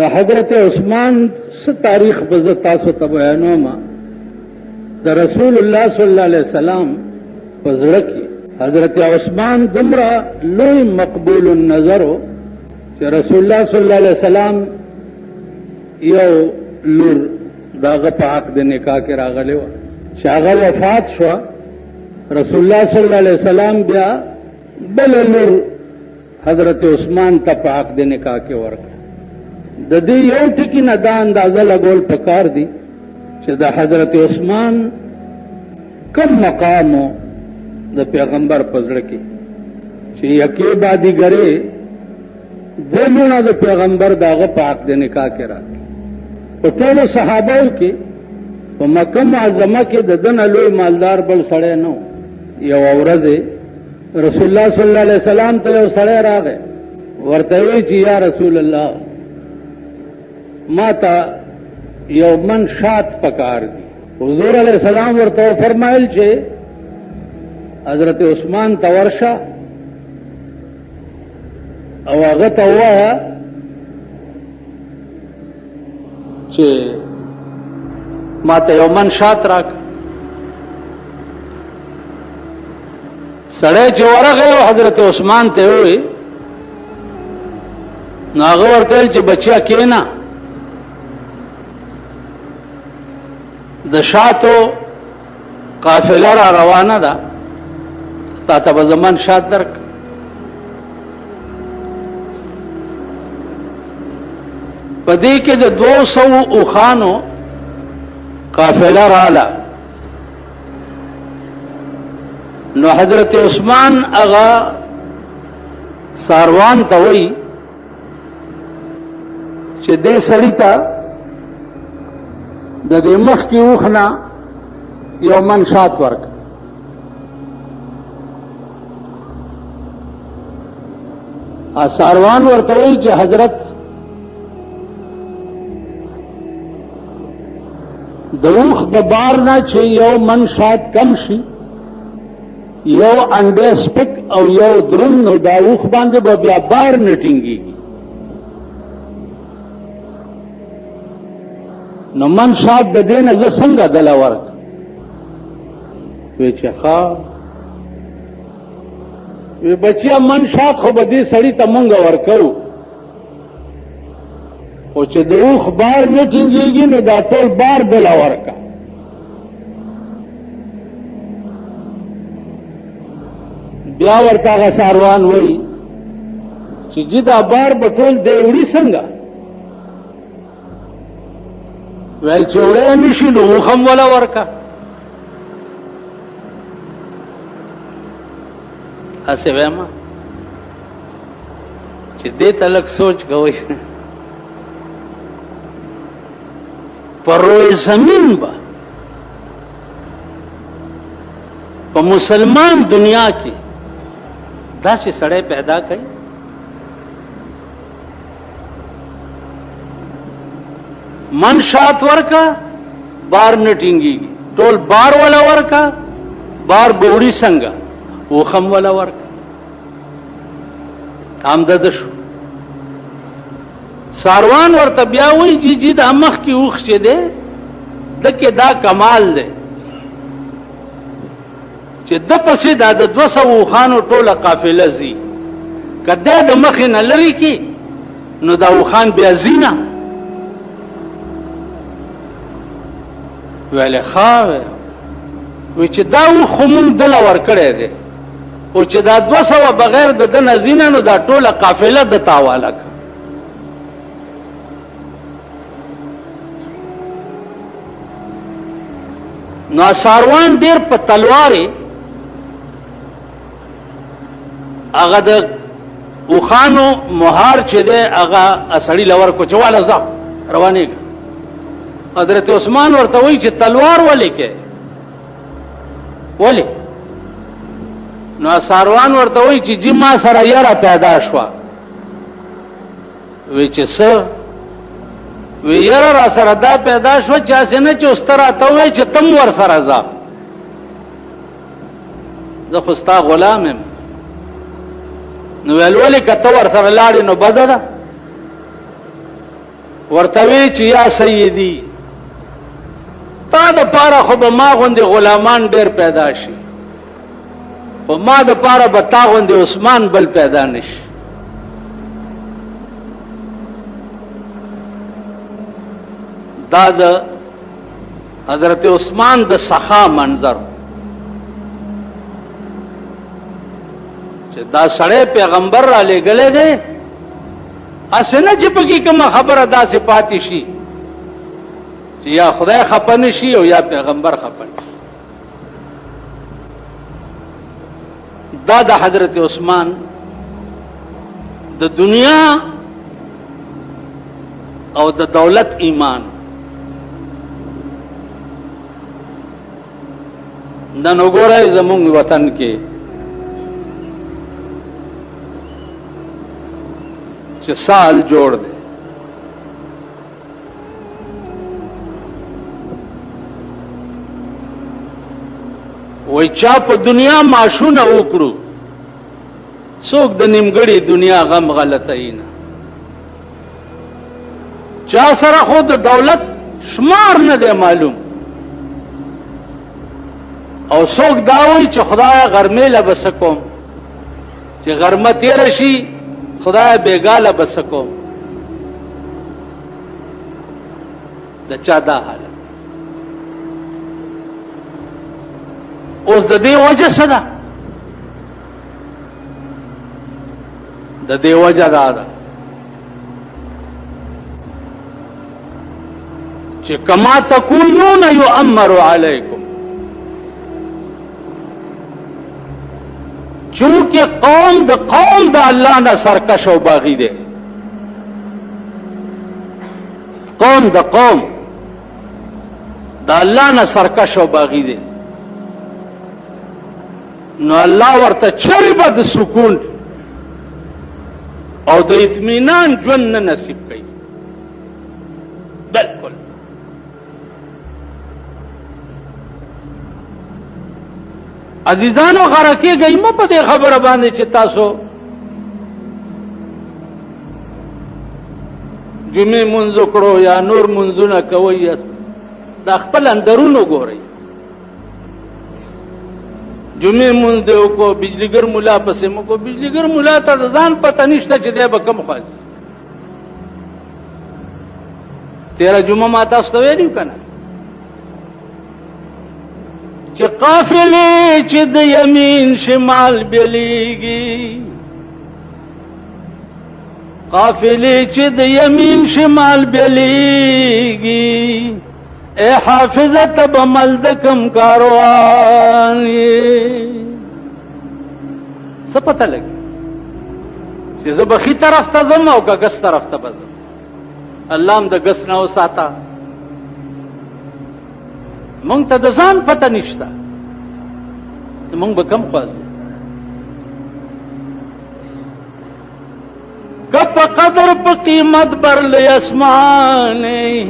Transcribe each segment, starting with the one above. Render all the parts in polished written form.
د حضرت عثمان څه تاریخ به زه تاسو ته بیانوم. د رسول الله صلی الله علیه وسلم په زړه کې حضرت عثمان دومره لوی مقبول النظر و چې رسول الله صلی الله علیه وسلم یو لور داغه په حق د نکاح کې راغلی و چې هغه وفات شو. رسول الله صلی الله علیه وسلم بیا بل لور حضرت عثمان ته په حق د نکاح کې ورکړ. د دې یو ټکی نه دا اندازه لګول پکار دي چې د حضرت عثمان کم مقام د پیغمبر په زړه کې چې یکې بادیګرې دلونه د پیغمبر داغه په حق د نکاح کې راغی. په ټولو صحابهو کې په مکه معظمه کې د دنه لوی مالدار بل سړی نه و. یو ورځ رسول الله صلی الله علیه وسلم ته یو سړی راغی، ورته وی چې یا رسول الله ما ته یو من شات پکار دي. حضور علیہ السلام ورته فرمایل چې حضرت عثمان ته ورشه او هغه ته ووایه چې ما ته یو من شات راک. سړی چې ورغی حضرت عثمان ته ووی نو هغه ورته ویل چې بچیا کېنه، د شاتو قافله را روانه ده، تا ته به زمان شات درک. په دې کې د 200 اوښانو قافله رااله. نو حضرت عثمان هغه ساروان ته وایي چې دې سړي ته د دې مخ کې اوښ نه یو من شات ورک. ساروان ورته وایي چې حضرت د اوښ د بار نه چې یو من شات کم شي، یو انډه سپک او یو درون، نو دا اوښ باندې به بیا بار نه ټینګېږي. نو من شات د دې نه زه څنګه دله ورک؟ وی چې ښه، وی بچیا من شات خو به دې سړي ته مونږ ورکوو، خو چې د اوښ بار نه ټینګېږي نو دا ټول بار دله ورکه. بیا ورته هغه ساروان وایي چې جی دا بار به ټول دی وړي څنګه؟ ویل چې وړی نه شي نو اوښ هم وله ورکه. هسې وایم چې دې ته لږ سوچ کوئ. پر روی زمین با په مسلمان دنیا کې داسې سړی پیدا کړي من شات ورکا بار نه ټینګېږي، ټول بار ولا ورکا، بار بوړي څنګه اوخم ولا ورکا. آمدد شو. ساروان ورته بیا وایي جی دا مخ کې اوښ چې دی دکې دا کمال دی چې د پسې دا د 200 اوښانو ټوله قافله ځي، که دی د مخې نه لرې کړي نو دا اوښان بیا ځي نه. ویلې ښه وی چې دا اوښ خو مونږ دله ورکړی دی، او چې دا 200 بغیر د ده نه ځي نه نو دا ټوله قافله د تا حواله کړه. نو ساروان ډیر په تلوارې هغه د اوښانو مهار چې دی هغه سړي له ورکړو چې واله ځه روانېږه. حضرت عثمان ورته وایي چې تلوار ولې کې ولې؟ نو ساروان ورته وایي چې جی ما سره یاره پیدا شوه. وی چې څه؟ وی یاره را سره دا پیدا شوه چې هسې نه چې اوس ته راته ووایې چې تم ور سره ځه، زه خو ستا غلام یم. نو ویل ولې که ته ور سره لاړې نو بده ده؟ ورتوی چې یا سیدی تا د پاره خو به ما غوندې غلامان ډېر پیدا شي، خو ما د پاره به تا غوندې عثمان بل پیدا نشي. دا د حضرت عثمان د سخا منظر چې دا سړی پیغمبر را لېږلی دی، هسې نه چې پکې کومه خبره داسې پاتې شي چې یا خدای خفه نشي او یا پیغمبر خفه نشي. دا د حضرت عثمان د دنیا او د دولت ایمان. نن وګورئ زموږ وطن کې چې سال جوړ دی، وای چا په دنیا معاشونه وکړو، څوک د نیمګړي دنیا غم غلطینا، چا سره خو د دولت شمار نه دی معلوم، او څوک دا وایي چې خدای غرمې له بس کوم، چې غرمه تېره شي خدای بیګاله بس کوم. د چا دا حالت. اوس د دې وجه څه ده؟ د دې وجه دا ده چې کما تکونون یؤمر علیکم، چونکہ قوم د اللہ نہ سرکش و باغی دے، قوم د اللہ نہ سرکش و باغی دے، نو اللہ ورته چری بد سکون او د اطمینان ژوند نه نصیب کوي. بالکل عزیزانو غرقې گئی مه په دې خبره باندې چې تاسو جمعې منځ وکړو یا نور منځونه کوئ، دا خپل اندرونو ګورئ. جمعې منځ دی وکړو، بجلیګر ملا پسې مو کو، بجلیګر ملا ته د ځان پته نشته چې دی به کوم خوا ځي. تېره جمعه ما تاسو ته ویلي که نه چې قافلې چې د یمین شمال بیلیږي، قافلې چې د یمین شمال بیلیږي، اے حافظه ته به مل د کم کاروان یې. څه پته لګي چې زه به ښي طرف ته ځم او که ګس طرف ته به ځم؟ الله هم د ګس نه وساته. مونږ ته د ځان پته نشته، مونږ به کم خوا ځو؟ که په قدر په قیمت برلی اسمانې،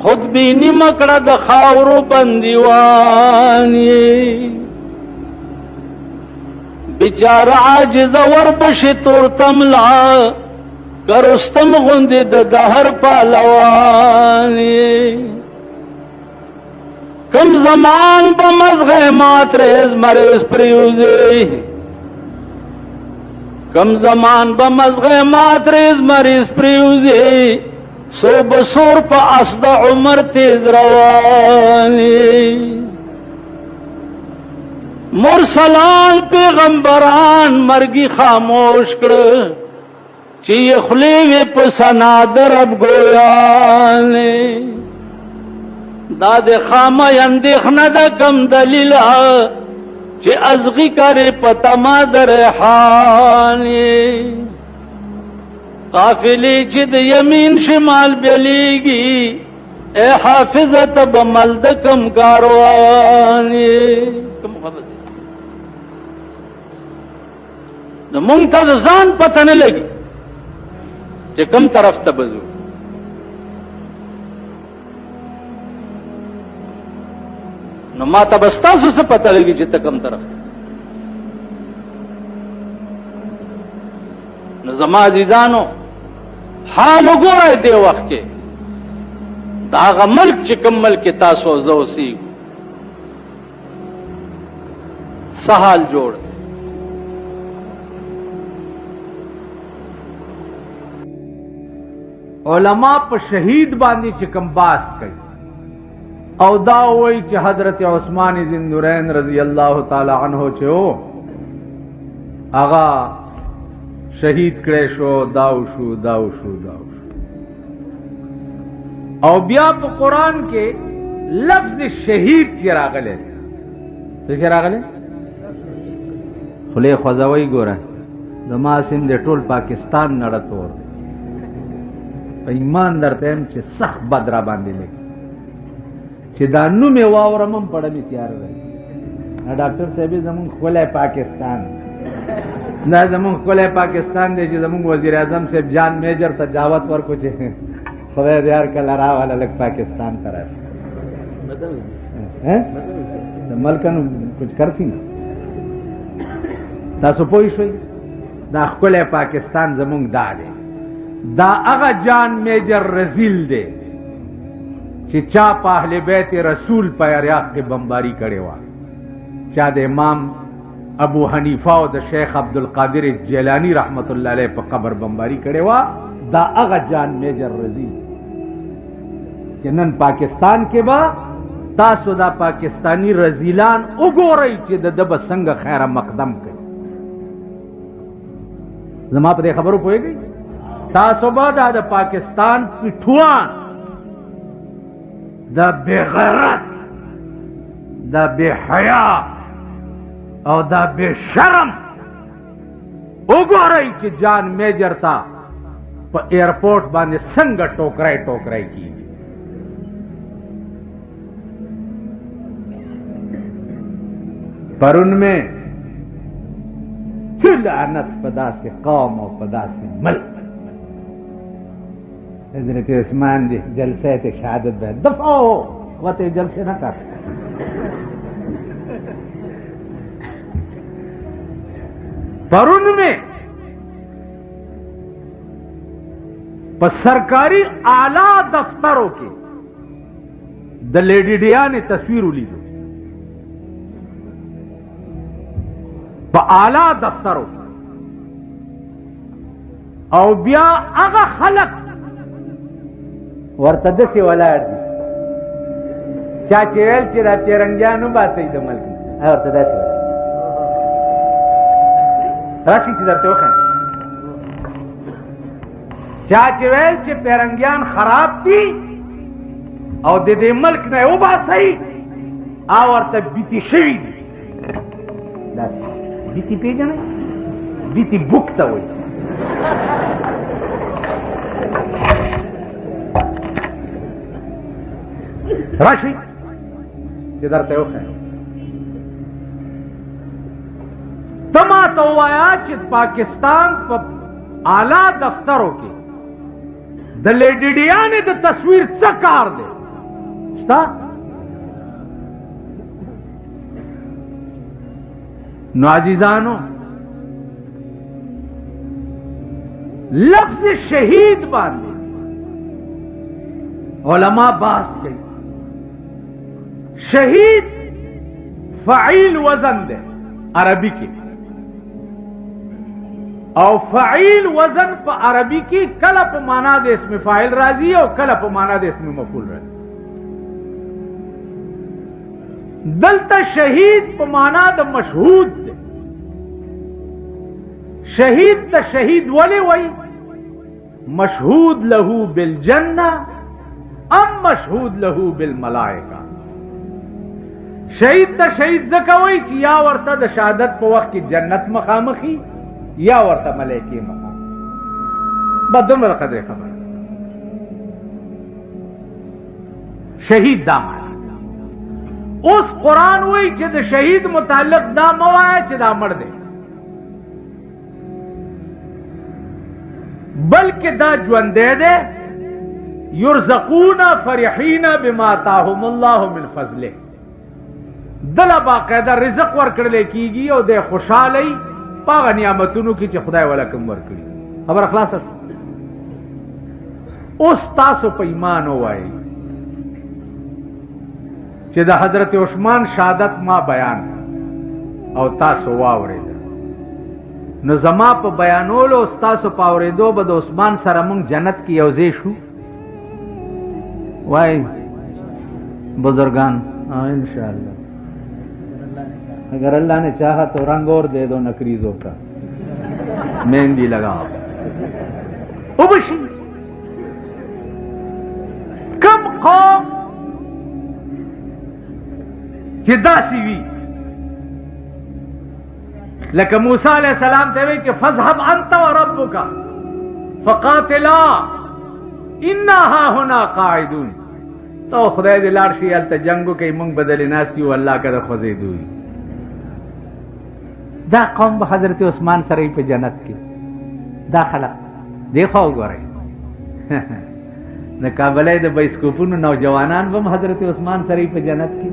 خود بینی مکړه د خاورو بندیوان یې. بیچاره عاجزه ورپسې تور تملا، که رستم غوندې د دهر پهلوان یې. کم زمان با مزغه مات ریز مریض پریوزی، کم زمان با مزغه مات ریز مریض پریوزی، سو بسور پا اسد عمر تیز روانی. مرسلان پیغمبران مرگی خاموش کر، چی خلیوی پا سنادر اب گویانی. دا د خامه اندېښنه ده کم دلیله چې ازغي کرې په تما د ریحان یې. قافلې چې د یمین شمال بیلیږي، اے حافظه ته به مل د کم کاروان یې. کوم خبر دی؟ نو مونږ ته د ځان پته نه لګي چې کوم طرف ته به ځو. نو ما ته به ستاسو څه پته لګي چې ته کوم طرف ته؟ نو زما عزیزانو حال وګورئ دې وخت کې د هغه ملک چې کوم ملک کې تاسو زه اوسېږو څه حال جوړ علماء په شهید باندې چې کوم باس کوي او دا وایي چې حضرت عثمان ذی النورین رضی الله تعالی عنہ چې هو هغه شهید کړی شو داو شو او بیا په قرآن کې لفظ شهید چې راغلی څه چې راغلی خولې خوځوئ ګوره زما سیم د ټول پاکستان نړه تور دی په ایمان درته یم چې سخت بد را باندې لګي چې دا نوم یې واورم هم پړه مې تیار دی ډاکټر صاحب زمونږ ښکلی پاکستان دا زمونږ ښکلی پاکستان دی چې زمونږ وزیر اعظم صاحب جان میجر ته دعوت ورکړو چې خدای دې هر کله راواله لږ پاکستان ته راشي د ملکانو کچھ کرتی تاسو پوه شئ دا ښکلی پاکستان زمونږ دا دی دا هغه جان میجر رزیل دی چې چا په اهل بیت رسول په عراق کې بمباری کړې وه چا د امام ابو حنیفه او د شیخ عبدالقادر جیلانی رحمت الله علیه په قبر بمباری کړې وه دا هغه جان میجر رزیل چې نن پاکستان کې به تاسو دا پاکستانی رزیلان وګورئ چې د ده به څنګه خیره مقدم کوي زما په دې خبرو پوهېږئ تاسو به دا د پاکستان پټوان دا بے غیرت دا بے حیا او دا بے شرم وګورئ چې جان میجر تا په ایرپورټ باندې څنګه ټوکرای کیږي پرون میں لعنت پدا سے قوم اور پدا سے ملک حضرت عثمان دی جلسے تے شہادت بے دفعہ ہو وتے جلسے نہ کر پرون میں پس سرکاری اعلی دفتروں کے د لیڈی ڈیا نے تصویر لیدو په اعلی دفترو او بیا هغه خلق ورته داسې ولاړ دي چا چې ویل چې دا پیرنګیان وباسئ د ملک هغه ورته داسې ولاړ راشي چې درته وښیم چا چې ویل چې پیرنګیان خراب دي او د دې ملک نه یې وباسئ هغه ورته بیتي شوي دي داسې بیتی پیژنئ بیتی بوک ته وایي راشئ چې درته وښیم ته ماته ووایه چې پاکستان په اعلی دفترو کې د لیډیډیانې د تصویر څه کار دی شته نو عزیزانو لفظ شہید باندھے علماء باس گئی شہید فعیل وزن دے عربی کی او فعیل وزن پا عربی کی کل پا مانا دے اسم فاعل راضی او کل پا مانا دے اسم مفعول راضی دلتا شہید پا مانا دا مشہود دے شہید تا شہید ولی وی مشہود لہو بالجنہ ام مشہود لہو بالملائکہ شہید تا شہید زکوی چی یا ورطا دا شہادت پا وقت کی جنت مخامخی یا ورطا ملائکی مخام بدن قدر خبر شہید دا مانا اس قرآن وی چی دا شہید متعلق دا موایا چی دا مرد دے بلکہ دا جوندے دے یرزقون فرحین بما آتاہم اللہ من فضلہ دل باقاعدہ رزق ورکڑلے کیگی او دے خوشحالی پاغ نعمتونو کی چی خدای ولکم ورکڑی خبر اخلاص اوس تاسو په ایمان ووایئ چې د حضرت عثمان شهادت ما بیان او تاسو واورېده، نو زما په بیانولو او تاسو په اورېدو به د عثمان سره مونږ جنت کې یو ځای شو؟ وای بزرگان انشاءاللہ اگر اللہ نے چاہا تو رنگ اور دے دو نکریزوں کا، مہندی لگاؤ کم قوم چې داسې وي لکه موسی علیہ السلام ته وی چې فذهب انت وربک فقاتلا انا هاهنا قاعدون، تو خدای دې لاړ شي هلته جنګ وکړي، موږ بدلې ناست یو، الله که د خوځېدو وي. دا قوم به حضرت عثمان سره په جنت کې، دا خلق دی خوا وګورئ د کابلۍ د بایسکوپونو نوجوانان به هم حضرت عثمان سره په جنت کې،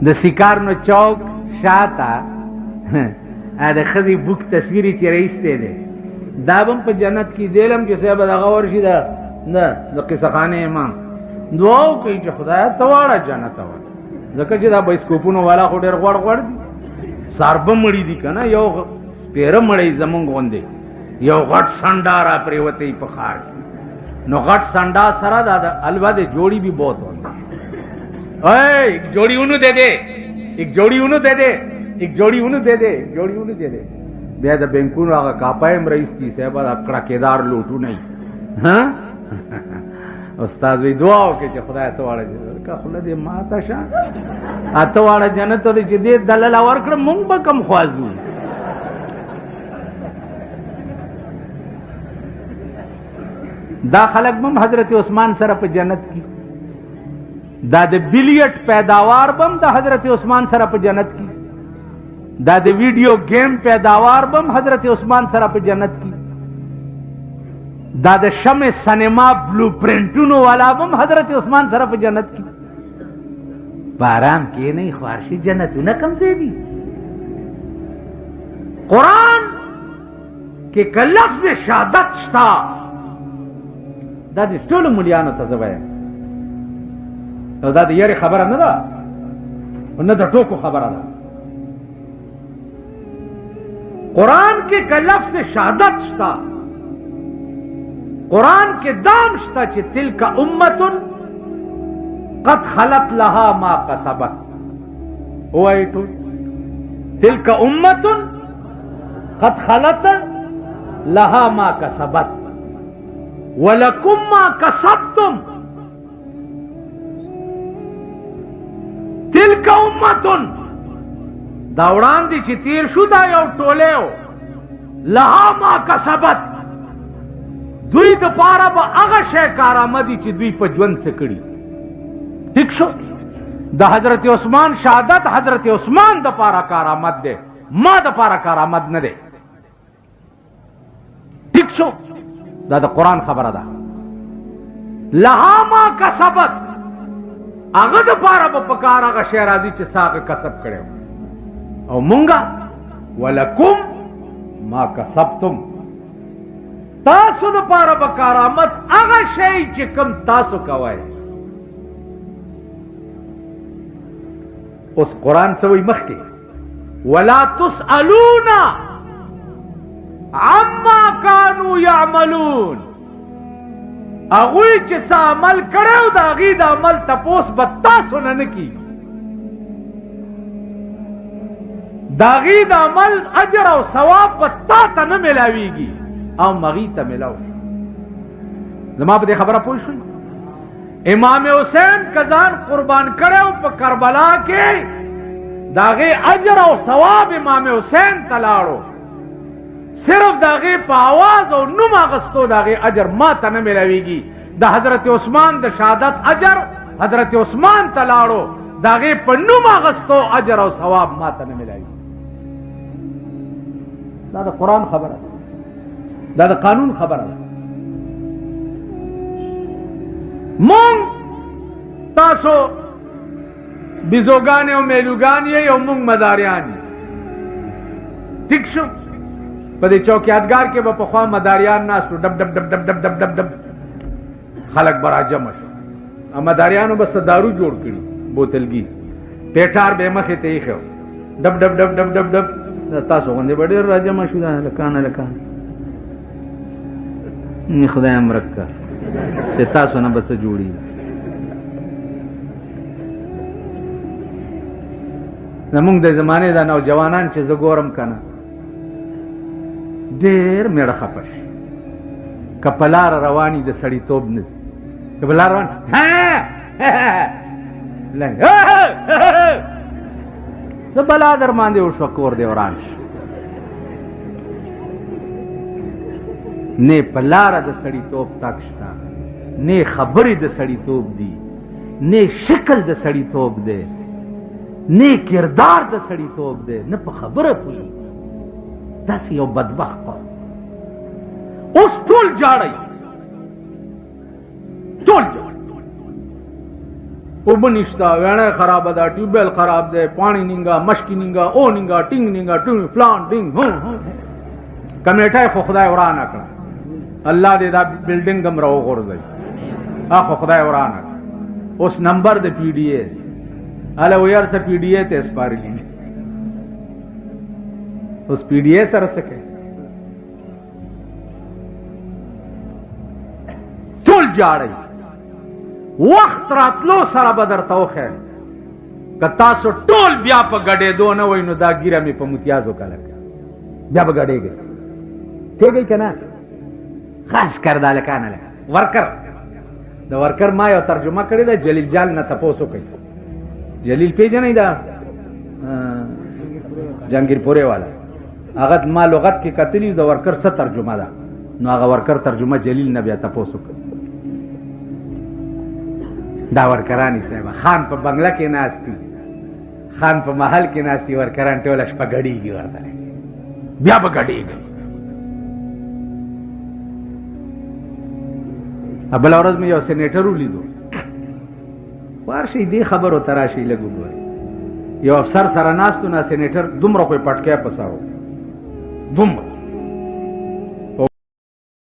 د سیکارنو چوک شاته د ښځې بوک تصویر چې رایستی دی، دا به هم په جنت کې دیلم چې صاحب دغه ورشي د قصه خانې امام دعا وکړي چې خدایه ته واړه جنت ته واړه، ځکه چې دا بایسکوپونو والا خو ډېر غوړ غوړ دي، ساربه مړي دي که نه، یو سپېره مړی زمونږ غوندې یو غټ سنډا را پرېوتی په ښار کې، نو غټ سنډا سره دا د الوا د جوړی بھی بہت ہوتا ہے، ایک جوڑی انہوں دے دے، ایک جوڑی انہوں دے دے، ایک جوڑی انہوں دے دے، ایک جوڑی انہوں دے دے. بیا د بینکونو هغه کاپایم رئیس دی صاحب دا کړکېدار لوټو نه ها استاد وی دعا وکړي چې خدای ته واړه که خوله دې ماته شه اته واړه جنت ته چې دې دلل ورکړه مونږ به کم خوازو. دا خلق بم حضرت عثمان سره په جنت کی، دا د بلیټ پیداوار بم د حضرت عثمان سره په جنت کی، دا د ویډیو گیم پیداوار بم حضرت عثمان سره په جنت کی، دا د شمع سینما بلو پرنټونو والا بم حضرت عثمان سره په جنت کی. بارام کې نه خوارشي جنتونه کم ځای دي. قرآن کې که لفظ شهادت شتا، دا د ټولو ملیانو ته زه وایم، او دا د یاري خبره نه ده او نه د ټوکو خبره ده. قرآن کې که لفظ شهادت شتا، قرآن کې دام شتا چې تلک امت قد خلت لها ما کسبت، وایي ټول تلک امت قد خلت لها ما کسبت ولکم ما کسبتم، تلک امتن دا وړاندې چې تیر شو دا یو ټولی و، لها ما کسبت دوی د پاره به هغه شی کارآمدي چې دوی په ژوند څه کړي. ټیک شو، د حضرت عثمان شهادت حضرت عثمان د پاره کارآمد دی، ما د پاره کارآمد نه دی. ټیک شو، دا د قرآن خبره ده. لها ما کسبت هغه د پاره به په کار هغه شی راځي چې ساقه کسب کړی او مونږه ولکم ما کسبتم، تاسو د پاره به کارآمد هغه شی چې کوم تاسو کوئ. اوس قرآن څه وایي مخکې، ولا تسألون عما كانوا يعملون، هغوی چې څه عمل کړی او د هغې د عمل تپوس به تاسو نه نه کېږي، د هغې د عمل اجر او ثواب به تا ته نه میلاویږي او هغې ته میلاو شي. زما په دې خبره پوه شوئ؟ امام حسین که ځان قربان کړی او په کربلا کې د هغې اجر او ثواب امام حسین ته لاړو، صرف د هغې په آواز او نوم اخستو د هغې اجر ما ته نه میلاویږي. د حضرت عثمان د شهادت اجر حضرت عثمان ته لاړو، د هغې په نوم اخستو اجر او ثواب ما ته نه میلاویږي. دا د قرآن خبره ده، دا د قانون خبره ده. مونږ تاسو بیزوګانې او میلوګانې یې او مونږ مداریان یې. ټیک شو، په دې چوکیادګار کې به پخوا مداریان ناستو ډب ډب ډب ډب ډب ډب ډب ډب خلک به راجمع شو مداریانو به دارو جوړ کړي بوتلګي پیټار به مخې ته ایښو ډب ډب ډب ډب ډب ډب تاسو غوندې به ډېر راجمع شو دا لکانه لکانه نی خدای امرک کا چې تاسو نه به څه جوړي زمونږ د زمانې دا نوجوانان چې زه ګورم که نه ډېر میړه خفه شي که په لاره رواني د سړیتوب نه ځي که په لاره روان څه بلا در باندې وشوه کور دې وران شي نه په لاره د سړیتوب تک شته نه خبرې د سړیتوب دي نه شکل د سړیتوب دی نه کردار د سړیتوب دی نه په خبره پوهېږي داسې یو بدبخت قوم اوس ټول جاړئ ټول اوبه نشته ویڼی خرابه ده ټیوبویل خراب دی پاڼې نینګه مشکې نینګه او نینګه ټینګ نینګه ټینګ فلان ټینګ کمیټه خو خدای ورانه کړه الله دې دا بلډینګ هم راوغورځوي خو خدای ورانه کړه اوس نمبر د پی ډي اے هله وی هر څه پی ډي اے ته سپارلي دي اوس پی ډي اے سره څه کوي ټول جاړئ وخت راتلو سره به درته وښیم که تاسو ټول بیا په ګډېدو نه وئ نو دا ګیره مې په متیازو کله بیا به ګډېږئ کېږئ که نه خاص کر دا لکانه لکه ورکر د ورکر ما یو ترجمه کړې ده جلیل جان نه تپوس وکئ جلیل پیژنئ دا جهانګیر پورې والا هغه ما لغت کې کتلي د ورکر څه ترجمه ده نو هغه ورکر ترجمه جلیل نه بیا تپوس وکړ دا ورکرانی صاحب خان په بنگله کې ناستي خان په محل کې ناستي ورکران ټوله شپه ګډېږي ورته بیا به ګډېږي بله ورځ مې یو سینیټر ولیدو ورشئ دې خبرو ته راشئ لږ وګورئ یو افسر سره ناست و نه سینیټر دومره خو یې پټکی په سر و دومره